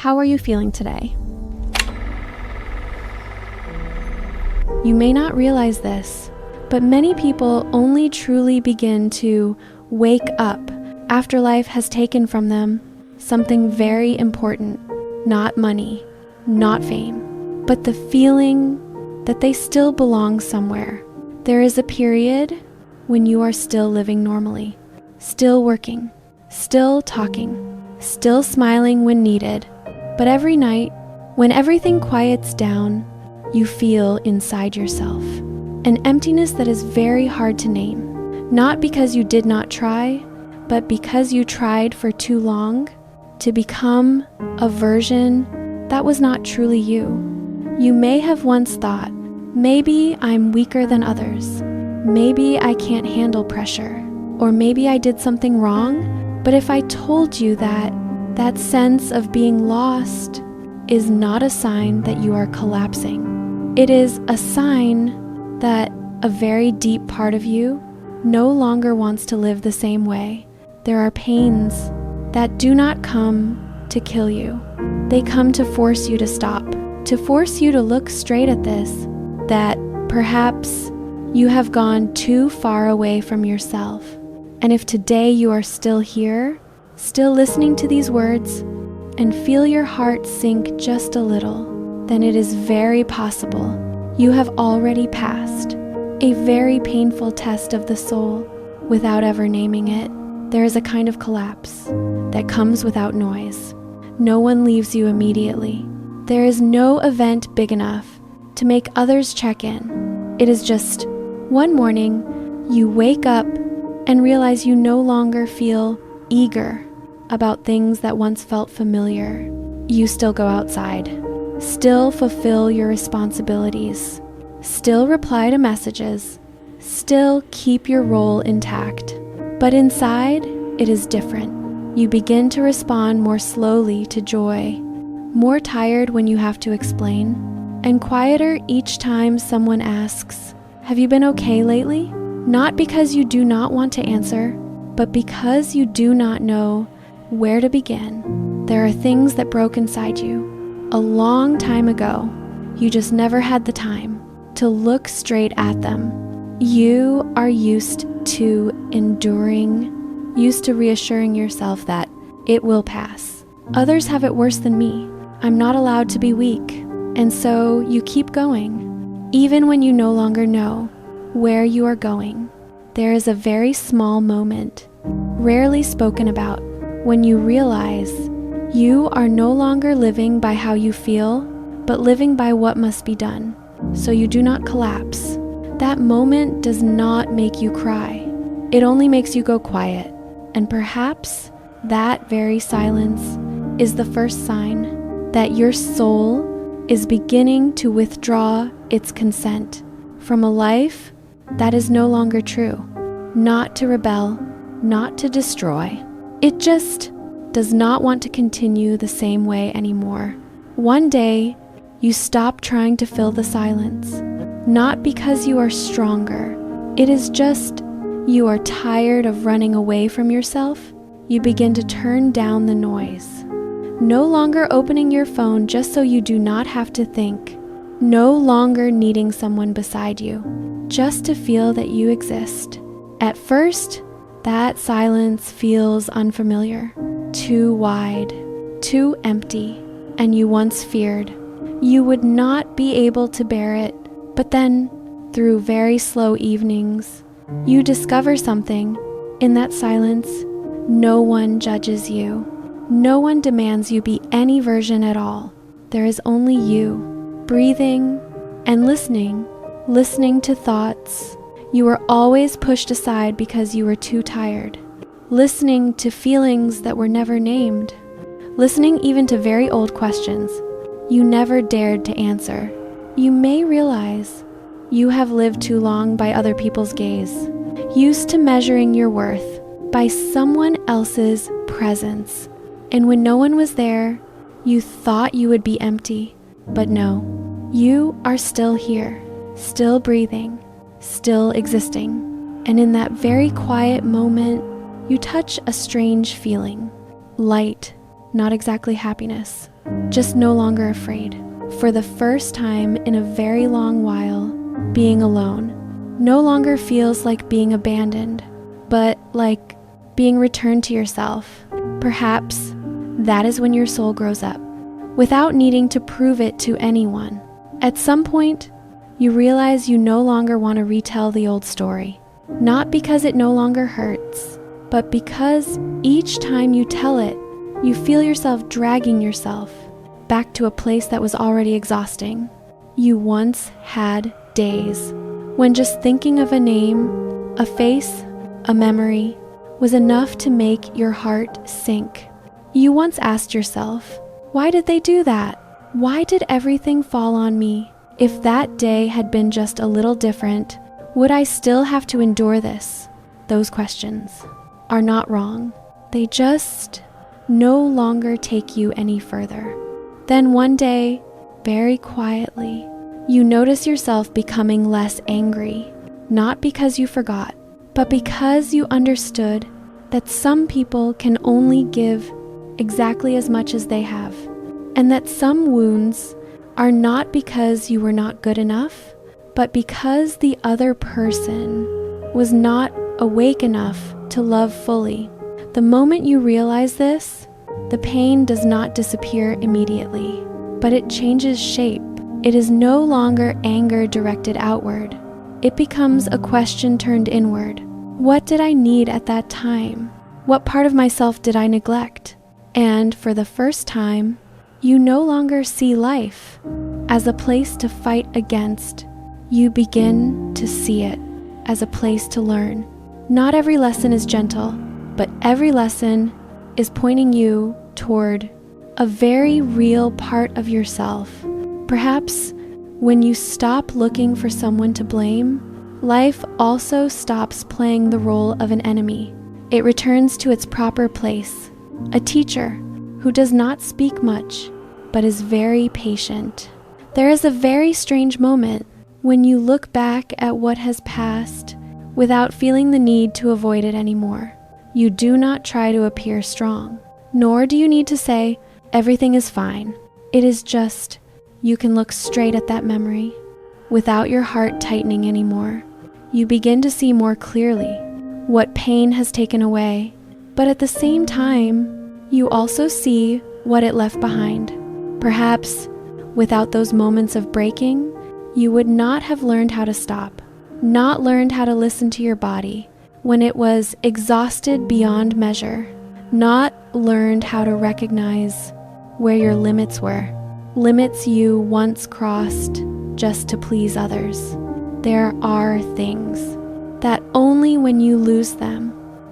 How are you feeling today? You may not realize this, but many people only truly begin to wake up after life has taken from them something very important. Not money, not fame, but the feeling that they still belong somewhere. There is a period when you are still living normally, still working, still talking, still smiling when needed. But every night, when everything quiets down, you feel inside yourself an emptiness that is very hard to name. Not because you did not try, but because you tried for too long to become a version that was not truly you. You may have once thought, maybe I'm weaker than others. Maybe I can't handle pressure. Or maybe I did something wrong. But if I told you that that sense of being lost is not a sign that you are collapsing, it is a sign that a very deep part of you no longer wants to live the same way. There are pains that do not come to kill you. They come to force you to stop, to force you to look straight at this, that perhaps you have gone too far away from yourself. And if today you are still here, still listening to these words, and feel your heart sink just a little, then it is very possible you have already passed a very painful test of the soul without ever naming it. There is a kind of collapse that comes without noise. No one leaves you immediately. There is no event big enough to make others check in. It is just one morning you wake up and realize you no longer feel eager about things that once felt familiar. You still go outside, still fulfill your responsibilities, still reply to messages, still keep your role intact. But inside, it is different. You begin to respond more slowly to joy, more tired when you have to explain, and quieter each time someone asks, "Have you been okay lately?" Not because you do not want to answer, but because you do not know where to begin. There are things that broke inside you a long time ago. You just never had the time to look straight at them. You are used to enduring, used to reassuring yourself that it will pass. Others have it worse than me. I'm not allowed to be weak. And so you keep going, even when you no longer know where you are going. There is a very small moment, rarely spoken about, when you realize you are no longer living by how you feel, but living by what must be done, so you do not collapse. That moment does not make you cry. It only makes you go quiet. And perhaps that very silence is the first sign that your soul is beginning to withdraw its consent from a life that is no longer true. Not to rebel, not to destroy. It just does not want to continue the same way anymore. One day, you stop trying to fill the silence, not because you are stronger. It is just you are tired of running away from yourself. You begin to turn down the noise. No longer opening your phone just so you do not have to think. No longer needing someone beside you, just to feel that you exist. At first, that silence feels unfamiliar, too wide, too empty, and you once feared you would not be able to bear it. But then, through very slow evenings, you discover something. In that silence, no one judges you. No one demands you be any version at all. There is only you, breathing and listening to thoughts you were always pushed aside because you were too tired. Listening to feelings that were never named. Listening even to very old questions you never dared to answer. You may realize you have lived too long by other people's gaze, used to measuring your worth by someone else's presence. And when no one was there, you thought you would be empty. But no, you are still here, still breathing, still existing. And in that very quiet moment, you touch a strange feeling. Light, not exactly happiness, just no longer afraid. For the first time in a very long while, being alone no longer feels like being abandoned, but like being returned to yourself. Perhaps that is when your soul grows up, without needing to prove it to anyone. At some point, you realize you no longer want to retell the old story, not because it no longer hurts, but because each time you tell it, you feel yourself dragging yourself back to a place that was already exhausting. You once had days when just thinking of a name, a face, a memory was enough to make your heart sink. You once asked yourself, why did they do that? Why did everything fall on me? If that day had been just a little different, would I still have to endure this? Those questions are not wrong. They just no longer take you any further. Then one day, very quietly, you notice yourself becoming less angry, not because you forgot, but because you understood that some people can only give exactly as much as they have, and that some wounds are not because you were not good enough, but because the other person was not awake enough to love fully. The moment you realize this, the pain does not disappear immediately, but it changes shape. It is no longer anger directed outward. It becomes a question turned inward. What did I need at that time? What part of myself did I neglect? And for the first time, you no longer see life as a place to fight against. You begin to see it as a place to learn. Not every lesson is gentle, but every lesson is pointing you toward a very real part of yourself. Perhaps when you stop looking for someone to blame, life also stops playing the role of an enemy. It returns to its proper place, a teacher who does not speak much, but is very patient. There is a very strange moment when you look back at what has passed without feeling the need to avoid it anymore. You do not try to appear strong, nor do you need to say, everything is fine. It is just, you can look straight at that memory without your heart tightening anymore. You begin to see more clearly what pain has taken away, but at the same time, you also see what it left behind. Perhaps without those moments of breaking, you would not have learned how to stop, not learned how to listen to your body when it was exhausted beyond measure, not learned how to recognize where your limits were, limits you once crossed just to please others. There are things that only when you lose them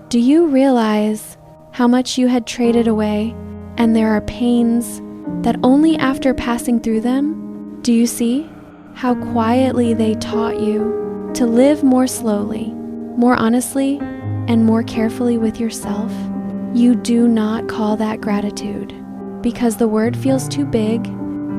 do you realize how much you had traded away, and there are pains that only after passing through them do you see how quietly they taught you to live more slowly, more honestly, and more carefully with yourself. You do not call that gratitude because the word feels too big.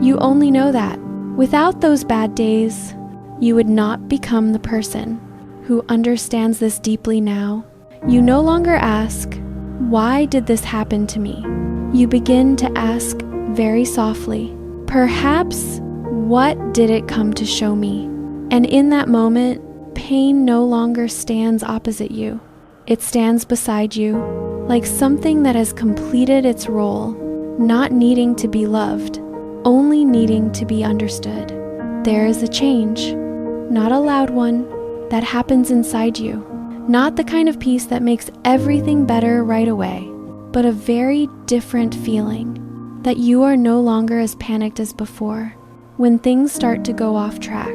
You only know that without those bad days, you would not become the person who understands this deeply now. You no longer ask, why did this happen to me? You begin to ask very softly, perhaps, what did it come to show me? And in that moment, pain no longer stands opposite you. It stands beside you, like something that has completed its role, not needing to be loved, only needing to be understood. There is a change, not a loud one, that happens inside you. Not the kind of peace that makes everything better right away, but a very different feeling that you are no longer as panicked as before when things start to go off track.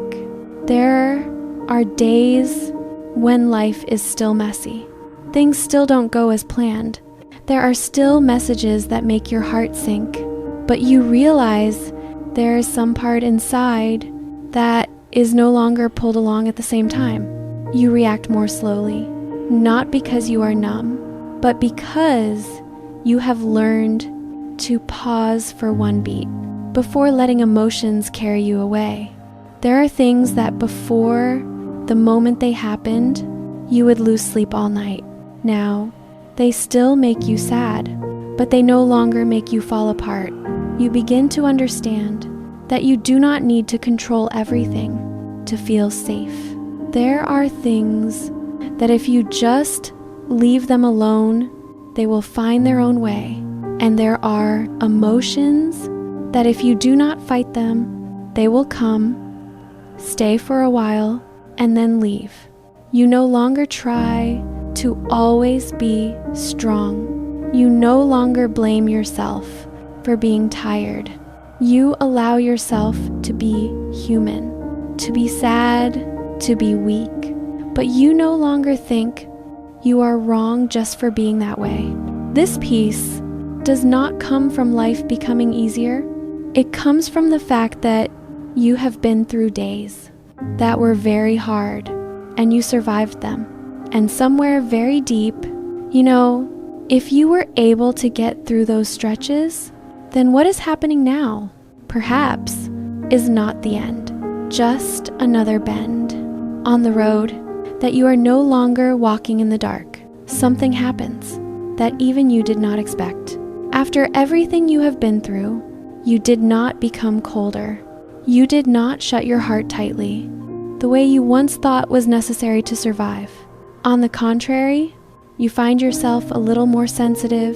There are days when life is still messy. Things still don't go as planned. There are still messages that make your heart sink, but you realize there is some part inside that is no longer pulled along at the same time. You react more slowly, not because you are numb, but because you have learned to pause for one beat before letting emotions carry you away. There are things that before the moment they happened, you would lose sleep all night. Now, they still make you sad, but they no longer make you fall apart. You begin to understand that you do not need to control everything to feel safe. There are things that if you just leave them alone, they will find their own way. And there are emotions that if you do not fight them, they will come, stay for a while, and then leave. You no longer try to always be strong. You no longer blame yourself for being tired. You allow yourself to be human, to be sad, to be weak, but you no longer think you are wrong just for being that way. This peace does not come from life becoming easier. It comes from the fact that you have been through days that were very hard and you survived them. And somewhere very deep, if you were able to get through those stretches, then what is happening now, perhaps, is not the end, just another bend on the road that you are no longer walking in the dark. Something happens that even you did not expect. After everything you have been through, you did not become colder. You did not shut your heart tightly, the way you once thought was necessary to survive. On the contrary, you find yourself a little more sensitive.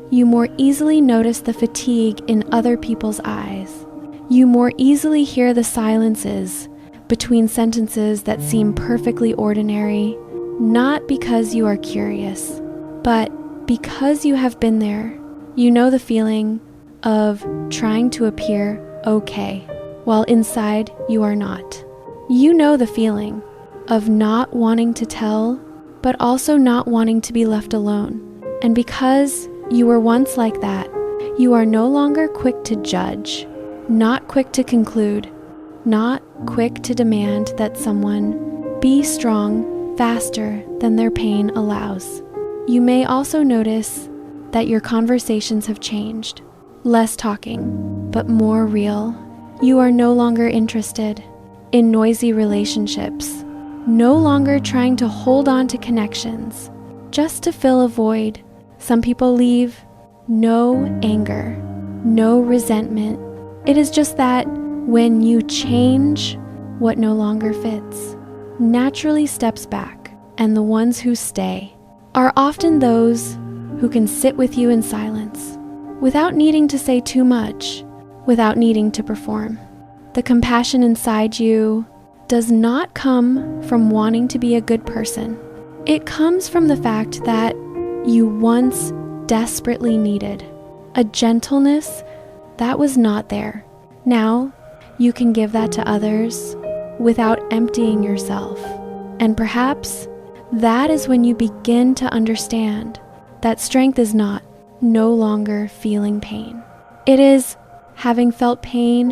You more easily notice the fatigue in other people's eyes. You more easily hear the silences between sentences that seem perfectly ordinary, not because you are curious, but because you have been there. You know the feeling of trying to appear okay, while inside you are not. You know the feeling of not wanting to tell, but also not wanting to be left alone. And because you were once like that, you are no longer quick to judge, not quick to conclude, not quick to demand that someone be strong faster than their pain allows. You may also notice that your conversations have changed. Less talking, but more real. You are no longer interested in noisy relationships, no longer trying to hold on to connections just to fill a void. Some people leave, no anger, no resentment. It is just that when you change, what no longer fits naturally steps back, and the ones who stay are often those who can sit with you in silence without needing to say too much, without needing to perform. The compassion inside you does not come from wanting to be a good person. It comes from the fact that you once desperately needed a gentleness that was not there. Now you can give that to others without emptying yourself. And perhaps that is when you begin to understand that strength is not no longer feeling pain. It is having felt pain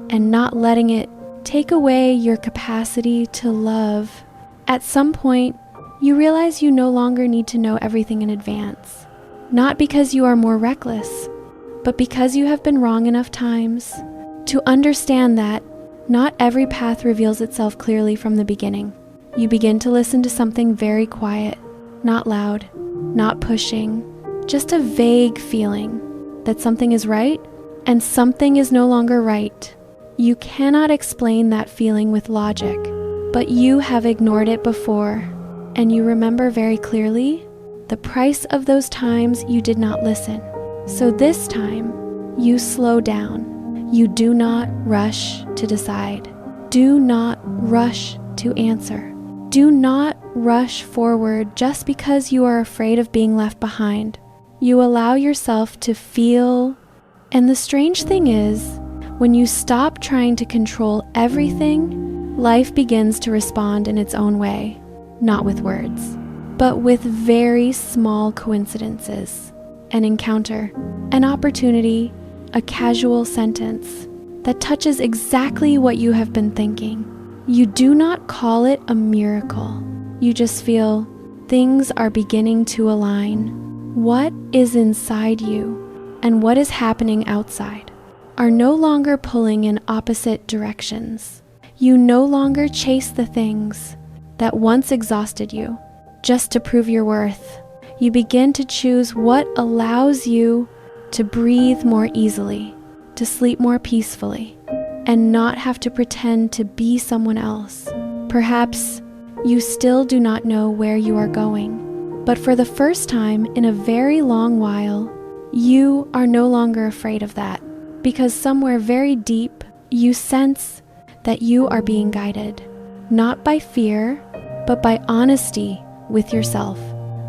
and not letting it take away your capacity to love. At some point, you realize you no longer need to know everything in advance. Not because you are more reckless, but because you have been wrong enough times to understand that not every path reveals itself clearly from the beginning. You begin to listen to something very quiet, not loud, not pushing, just a vague feeling that something is right and something is no longer right. You cannot explain that feeling with logic, but you have ignored it before, and you remember very clearly the price of those times you did not listen. So this time, you slow down. You do not rush to decide. Do not rush to answer. Do not rush forward just because you are afraid of being left behind. You allow yourself to feel, and the strange thing is, when you stop trying to control everything, life begins to respond in its own way, not with words, but with very small coincidences. An encounter, an opportunity, a casual sentence that touches exactly what you have been thinking. You do not call it a miracle. You just feel things are beginning to align. What is inside you and what is happening outside are no longer pulling in opposite directions. You no longer chase the things that once exhausted you just to prove your worth. You begin to choose what allows you to breathe more easily, to sleep more peacefully, and not have to pretend to be someone else. Perhaps you still do not know where you are going, but for the first time in a very long while, you are no longer afraid of that, because somewhere very deep, you sense that you are being guided, not by fear, but by honesty with yourself.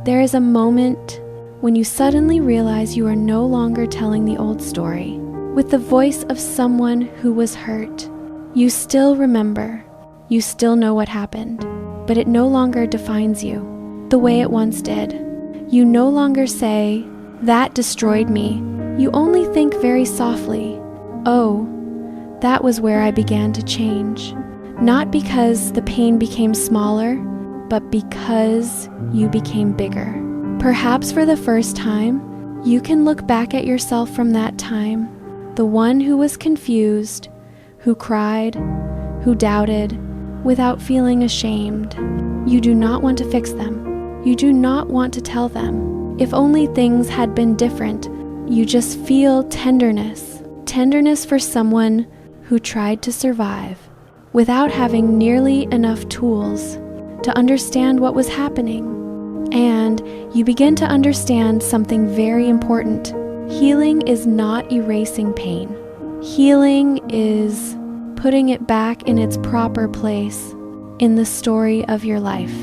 There is a moment when you suddenly realize you are no longer telling the old story with the voice of someone who was hurt. You still remember, you still know what happened, but it no longer defines you the way it once did. You no longer say, "That destroyed me." You only think very softly, "Oh, that was where I began to change." Not because the pain became smaller, but because you became bigger. Perhaps for the first time, you can look back at yourself from that time, the one who was confused, who cried, who doubted, without feeling ashamed. You do not want to fix them. You do not want to tell them. If only things had been different, you just feel tenderness. Tenderness for someone who tried to survive without having nearly enough tools to understand what was happening. And you begin to understand something very important. Healing is not erasing pain. Healing is putting it back in its proper place in the story of your life.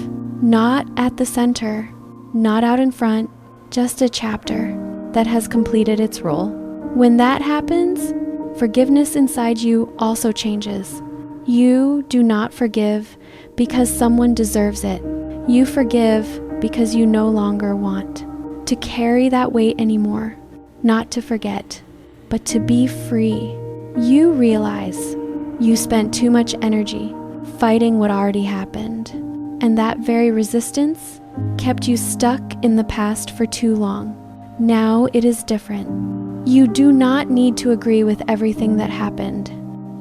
Not at the center, not out in front, just a chapter that has completed its role. When that happens, forgiveness inside you also changes. You do not forgive because someone deserves it. You forgive because you no longer want to carry that weight anymore. Not to forget, but to be free. You realize you spent too much energy fighting what already happened, and that very resistance kept you stuck in the past for too long. Now it is different. You do not need to agree with everything that happened.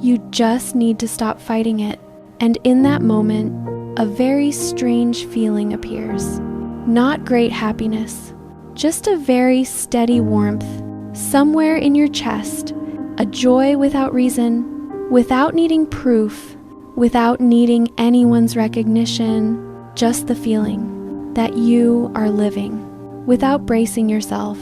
You just need to stop fighting it. And in that moment, a very strange feeling appears. Not great happiness, just a very steady warmth somewhere in your chest, a joy without reason, without needing proof, without needing anyone's recognition, just the feeling that you are living without bracing yourself.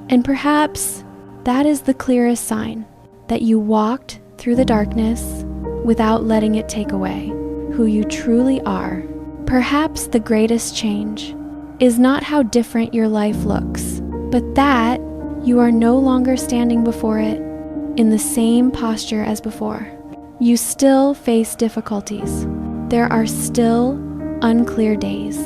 And perhaps that is the clearest sign that you walked through the darkness without letting it take away who you truly are. Perhaps the greatest change is not how different your life looks, but that you are no longer standing before it in the same posture as before. You still face difficulties. There are still unclear days.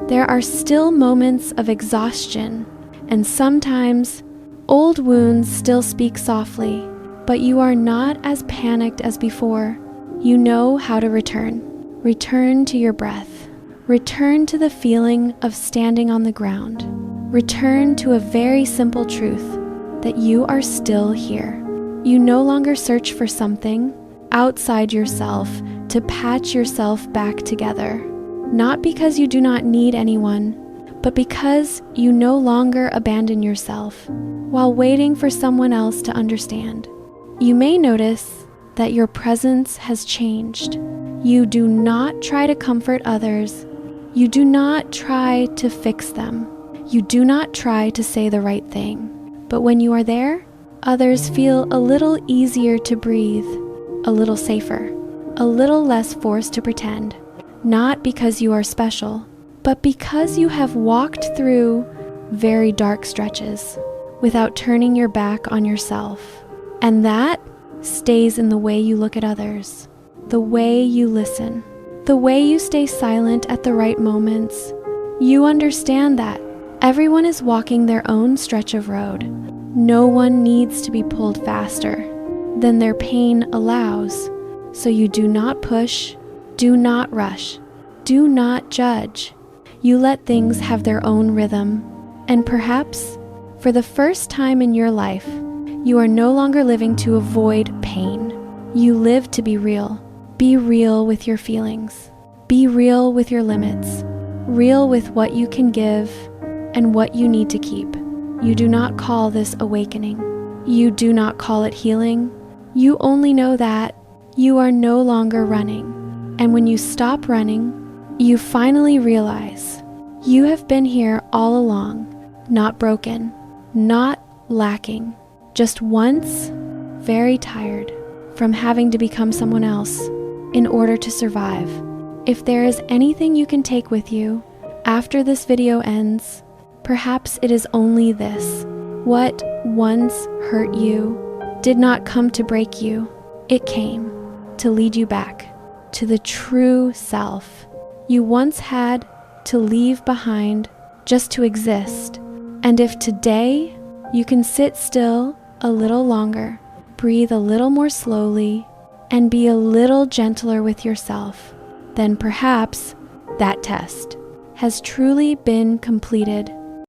There are still moments of exhaustion, and sometimes old wounds still speak softly, but you are not as panicked as before. You know how to return. Return to your breath. Return to the feeling of standing on the ground. Return to a very simple truth that you are still here. You no longer search for something outside yourself to patch yourself back together. Not because you do not need anyone, but because you no longer abandon yourself while waiting for someone else to understand. You may notice that your presence has changed. You do not try to comfort others. You do not try to fix them. You do not try to say the right thing. But when you are there, others feel a little easier to breathe, a little safer, a little less forced to pretend. Not because you are special, but because you have walked through very dark stretches without turning your back on yourself. And that stays in the way you look at others, the way you listen, the way you stay silent at the right moments. You understand that everyone is walking their own stretch of road. No one needs to be pulled faster than their pain allows. So you do not push, do not rush, do not judge. You let things have their own rhythm. And perhaps, for the first time in your life, you are no longer living to avoid pain. You live to be real. Be real with your feelings. Be real with your limits. Real with what you can give and what you need to keep. You do not call this awakening. You do not call it healing. You only know that you are no longer running. And when you stop running, you finally realize you have been here all along, not broken, not lacking, just once very tired from having to become someone else in order to survive. If there is anything you can take with you after this video ends, perhaps it is only this: what once hurt you did not come to break you. It came to lead you back to the true self you once had to leave behind just to exist. And if today you can sit still a little longer, breathe a little more slowly, and be a little gentler with yourself, then perhaps that test has truly been completed.